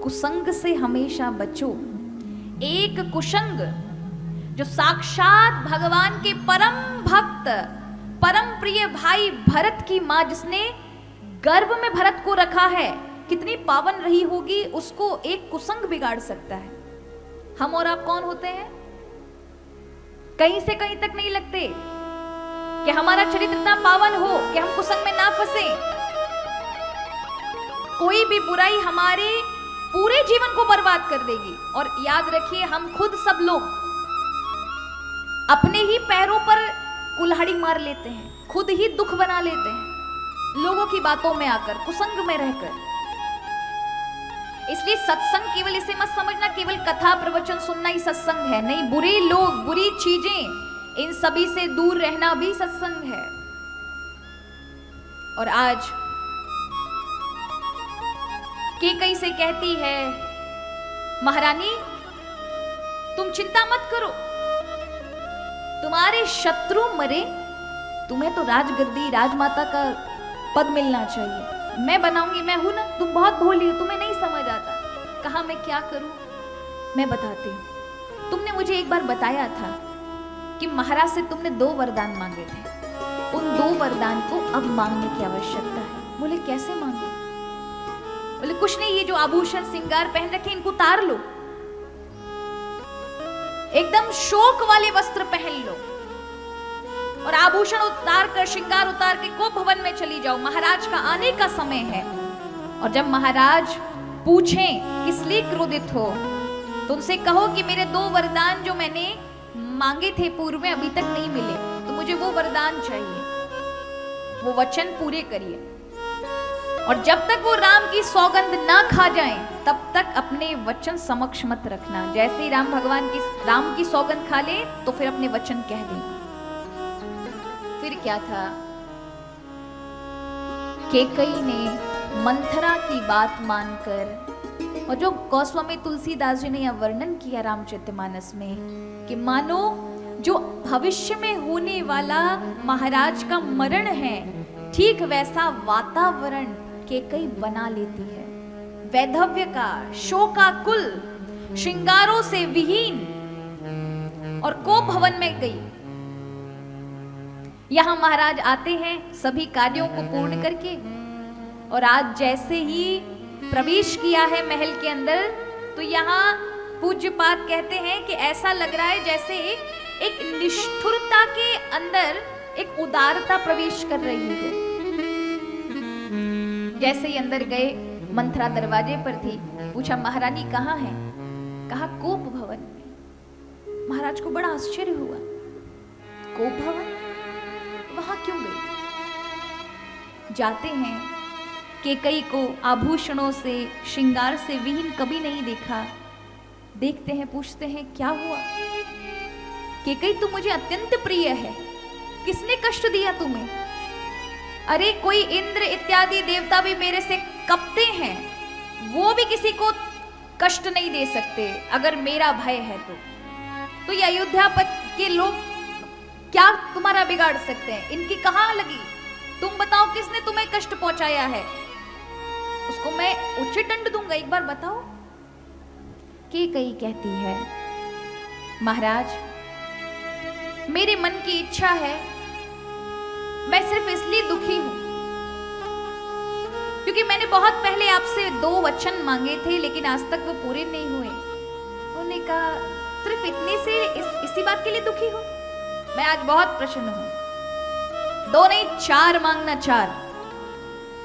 कुसंग से हमेशा बचो। एक कुसंग जो साक्षात भगवान के परम भक्त, परम प्रिय भाई भरत की मां, जिसने गर्भ में भरत को रखा है, कितनी पावन रही होगी, उसको एक कुसंग बिगाड़ सकता है। हम और आप कौन होते हैं? कहीं से कहीं तक नहीं लगते कि हमारा चरित्र इतना पावन हो कि हम कुसंग में ना फंसे। कोई भी बुराई हमारे पूरे जीवन को बर्बाद कर देगी। और याद रखिए, हम खुद सब लोग अपने ही पैरों पर कुल्हाड़ी मार लेते हैं, खुद ही दुख बना लेते हैं लोगों की बातों में आकर, कुसंग में रहकर। इसलिए सत्संग केवल इसे मत समझना केवल कथा प्रवचन सुनना ही सत्संग है, नहीं। बुरे लोग, बुरी चीजें, इन सभी से दूर रहना भी सत्संग है। और आज कैकेयी से कहती है, महारानी तुम चिंता मत करो, तुम्हारे शत्रु मरे, तुम्हें तो राजगद्दी राजमाता का पद मिलना चाहिए, मैं बनाऊंगी, मैं हूं ना। तुम बहुत भोली हो, तुम्हें नहीं समझ आता। कहा मैं क्या करूं? मैं बताती हूं। तुमने मुझे एक बार बताया था कि महाराज से तुमने 2 वरदान मांगे थे, उन 2 वरदान को अब मांगने की आवश्यकता है। बोले कैसे मांगो? बोले कुछ नहीं, ये जो आभूषण श्रृंगार पहन रखे इनको उतार लो, एकदम शोक वाले वस्त्र पहन लो और आभूषण उतार कर, श्रृंगार उतार के कोप भवन में चली जाओ, महाराज का आने का समय है। और जब महाराज पूछें किस लिए क्रोधित हो, तो उनसे कहो कि मेरे 2 वरदान जो मैंने मांगे थे पूर्व में अभी तक नहीं मिले, तो मुझे वो वरदान चाहिए, वो वचन पूरे करिए। और जब तक वो राम की सौगंध ना खा जाएं, तब तक अपने वचन समक्ष मत रखना। जैसे ही राम की सौगंध खा ले तो फिर अपने वचन कह दें। फिर क्या था, कैकेयी ने मंथरा की बात मानकर, और जो गोस्वामी तुलसीदास जी ने यह वर्णन किया रामचरितमानस में, कि मानो जो भविष्य में होने वाला महाराज का मरण है, ठीक वैसा वातावरण कैकेयी बना लेती है। वैधव्य का, शोकाकुल, श्रृंगारों से विहीन, और कोप भवन में गई। यहां महाराज आते हैं सभी कार्यों को पूर्ण करके, और आज जैसे ही प्रवेश किया है महल के अंदर, तो यहाँ पूज्यपाद कहते हैं कि ऐसा लग रहा है जैसे एक निष्ठुरता के अंदर एक उदारता प्रवेश कर रही हो। जैसे ही अंदर गए, मंथरा दरवाजे पर थी, पूछा महारानी कहाँ है? कहा कोप भवन में। महाराज को बड़ा आश्चर्य हुआ, कोप भवन, वहां क्यों गई? जाते हैं, कैकेयी को आभूषणों से, श्रृंगार से विहीन कभी नहीं देखा। देखते हैं, पूछते हैं क्या हुआ? कैकेयी तू मुझे अत्यंत प्रिय है, किसने कष्ट दिया तुम्हें? अरे कोई इंद्र इत्यादि देवता भी मेरे से कपते हैं, वो भी किसी को कष्ट नहीं दे सकते अगर मेरा भय है तो ये अयोध्या के लोग क्या तुम्हारा बिगाड़ सकते हैं? इनकी कहाँ लगी? तुम बताओ किसने तुम्हें कष्ट पहुंचाया है, उसको मैं उचित दंड दूंगा, एक बार बताओ। कैकेयी कहती है, महाराज मेरे मन की इच्छा है, मैं सिर्फ इसलिए दुखी हूं क्योंकि मैंने बहुत पहले आपसे 2 वचन मांगे थे, लेकिन आज तक वो पूरे नहीं हुए। उन्होंने कहा सिर्फ इतने से इसी बात के लिए दुखी हो? मैं आज बहुत प्रसन्न हूं। 2 नहीं 4 मांगना, 4।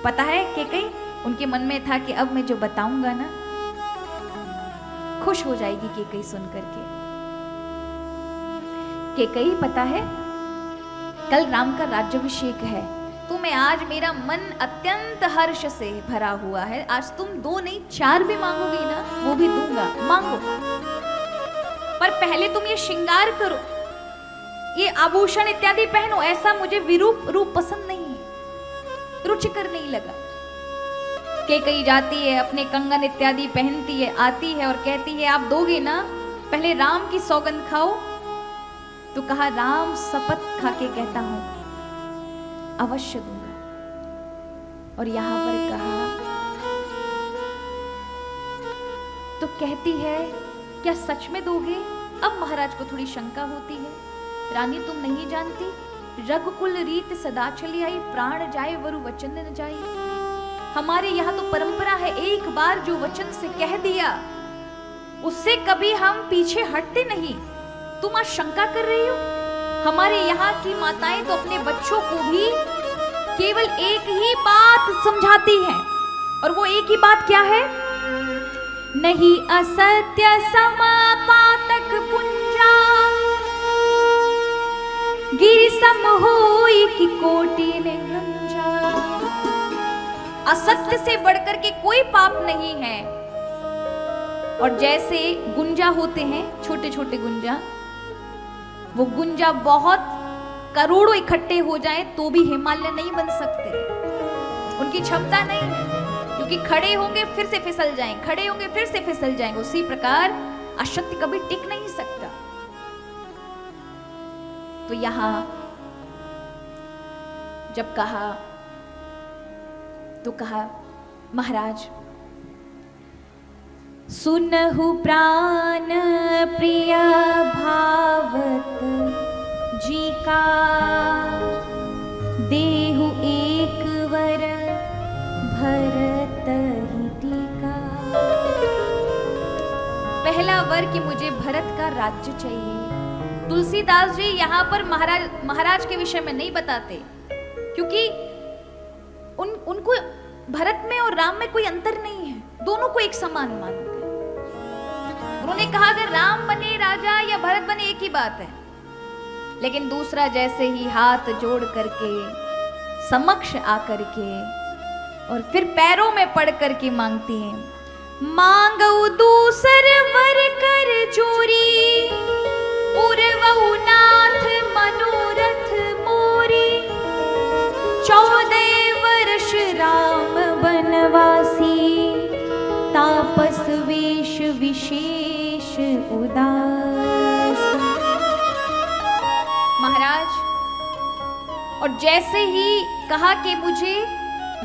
पता है कैकेयी, उनके मन में था कि अब मैं जो बताऊंगा ना, खुश हो जाएगी कैकेयी सुन करके। कैकेयी पता है, कल राम का राज्याभिषेक है, तो मैं आज मेरा मन अत्यंत हर्ष से भरा हुआ है। आज तुम 2 नहीं 4 भी मांगोगी ना, वो भी दूंगा, मांगो। पर पहले तुम ये श्रृंगार करो, ये आभूषण इत्यादि पहनो। ऐसा मुझे विरूप रूप पसंद नहीं है, रुचिकर नहीं लगा। कैकेयी जाती है, अपने कंगन इत्यादि पहनती है, आती है और कहती है आप दोगे ना, पहले राम की सौगंध खाओ। तो कहा राम शपथ खा के कहता हूं अवश्य दूंगा। और यहां पर कहा तो कहती है क्या सच में दोगे? अब महाराज को थोड़ी शंका होती है। रानी तुम नहीं जानती, रघुकुल रीत सदा चली आई, प्राण जाए वरु वचन न जाए। हमारे यहाँ तो परंपरा है, एक बार जो वचन से कह दिया उससे कभी हम पीछे हटते नहीं। तुम आज शंका कर रही हो? हमारे यहाँ की माताएं तो अपने बच्चों को भी केवल एक ही बात समझाती हैं, और वो एक ही बात क्या है? नहीं असत्य समापातक पुंजा, गिरि सम होई की कोटि ने गंजा। असत्य से बढ़कर के कोई पाप नहीं है। और जैसे गुंजा होते हैं, छोटे छोटे गुंजा, वो गुंजा बहुत करोड़ों इकट्ठे हो जाएं तो भी हिमालय नहीं बन सकते। उनकी क्षमता नहीं है, क्योंकि खड़े होंगे फिर से फिसल जाएं, खड़े होंगे फिर से फिसल जाएंगे। उसी प्रकार असत्य कभी टिक नहीं सकता। तो यहां जब कहा तो कहा महाराज सुनहु प्राण प्रिय भावत जी का, देहु एक वर भरत ही टीका। पहला वर कि मुझे भरत का राज्य चाहिए। तुलसीदास जी यहाँ पर महाराज के विषय में नहीं बताते, क्योंकि उनको भरत में और राम में कोई अंतर नहीं है, दोनों को एक समान मानते हैं। उन्होंने कहा अगर राम बने राजा या भरत बने एक ही बात है। लेकिन दूसरा जैसे ही हाथ जोड़ करके समक्ष आकर के और फिर पैरों में पड़ करके मांगती हैं, मांगऊ दूसर वर कर जोरी, पूर्वऊ नाथ मनोरथ मोरी। 14 वर्ष राम बनवासी, तापस वेश विशेष उदास। महाराज, और जैसे ही कहा कि मुझे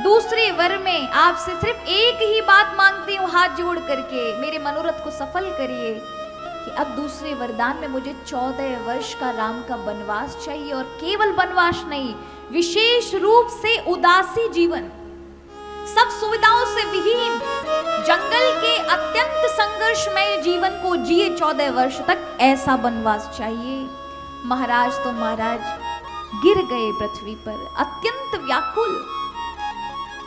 दूसरे वर में आपसे सिर्फ एक ही बात मांगती हूँ, हाथ जोड़ करके मेरे मनोरथ को सफल करिए, कि अब दूसरे वरदान में मुझे 14 वर्ष का राम का वनवास चाहिए। और केवल वनवास नहीं, विशेष रूप से उदासी जीवन, सब सुविधाओं से विहीन जंगल के अत्यंत संघर्षमय जीवन को जिए 14 वर्ष तक, ऐसा वनवास चाहिए। महाराज तो महाराज गिर गए पृथ्वी पर, अत्यंत व्याकुल।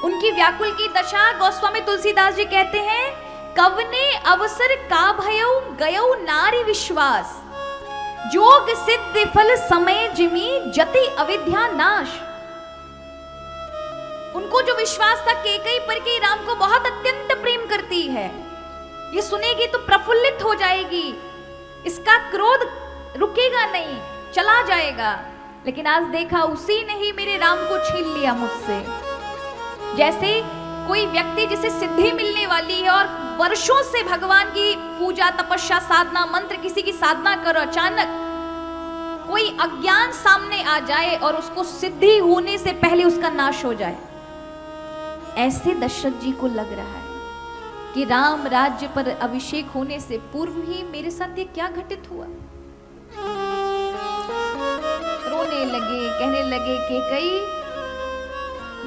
उनकी व्याकुल की दशा गोस्वामी तुलसीदास जी कहते हैं, कवने अवसर का भयउ गयउ नारी विश्वास, जोग सिद्ध फल समय जिमी जति अविद्या नाश। उनको जो विश्वास था कैकेयी पर कि राम को बहुत अत्यंत प्रेम करती है, ये सुनेगी तो प्रफुल्लित हो जाएगी, इसका क्रोध रुकेगा नहीं, चला जाएगा। लेकिन आज देखा उसी ने ही मेरे राम को छीन लिया मुझसे। जैसे कोई व्यक्ति जिसे सिद्धि मिलने वाली है और वर्षों से भगवान की पूजा तपस्या साधना मंत्र किसी की साधना करो, अचानक कोई अज्ञान सामने आ जाए और उसको सिद्धि होने से पहले उसका नाश हो जाए, ऐसे दशरथ जी को लग रहा है कि राम राज्य पर अभिषेक होने से पूर्व ही मेरे साथ ये क्या घटित हुआ। रोने लगे, कहने लगे कि कई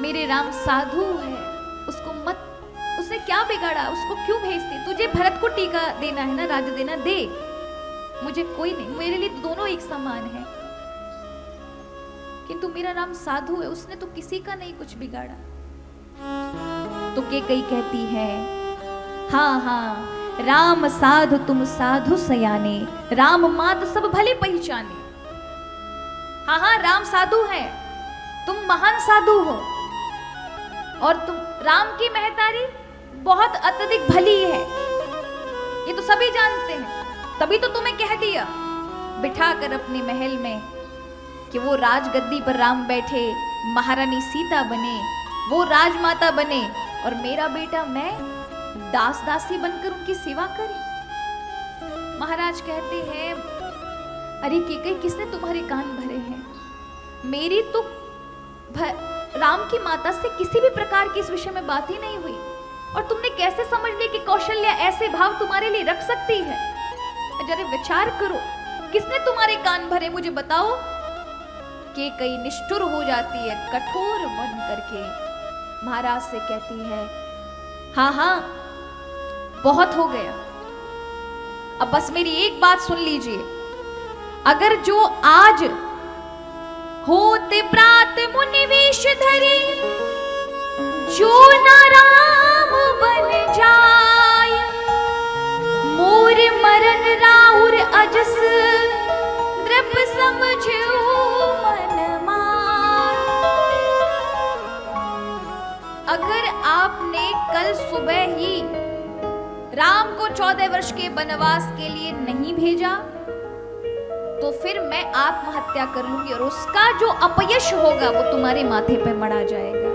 मेरे राम साधु है, उसको मत, उसने क्या बिगाड़ा, उसको क्यों भेजती? तुझे भरत को टीका देना है ना, राज्य देना, दे, मुझे कोई नहीं, मेरे लिए दोनों एक समान है। किंतु मेरा राम साधु है, उसने तो किसी का नहीं कुछ बिगाड़ा। तो कैकेयी कहती है, हाँ हाँ राम साधु तुम साधु सयाने, राम मात सब भले पहचाने। हाँ हाँ राम साधु है, तुम महान साधु हो, और तुम राम की महतारी बहुत अत्यधिक भली है, ये तो सभी जानते हैं। तभी तो तुम्हें कह दिया बिठाकर अपने महल में कि वो राजगद्दी पर राम बैठे, महारानी सीता बने, वो राजमाता बने, और मेरा बेटा मैं दास दासी बनकर उनकी सेवा करी। महाराज कहते हैं, अरे कैकेयी किसने तुम्हारे कान भरे हैं? मेरी तो राम की माता से किसी भी प्रकार की इस विषय में बात ही नहीं हुई। और तुमने कैसे समझ लिया कि कौशल्या ऐसे भाव तुम्हारे लिए रख सकती है? जरा विचार करो, किसने तुम्हारे कान भरे, मुझे बताओ। कि कई निष्ठुर हो जाती है, कठोर बन करके महाराज से कहती है, हाँ हाँ बहुत हो गया, अब बस मेरी एक बात सुन लीजिए। अगर जो आज होते प्रात मुनि वेश धरी, जो न राम बन जाय, मोर मरन राउर अजस द्रप समझो मन माय। अगर आपने कल सुबह ही राम को 14 वर्ष के वनवास के लिए नहीं भेजा तो फिर मैं आत्महत्या कर लूंगी और उसका जो अपयश होगा वो तुम्हारे माथे पे मढ़ा जाएगा।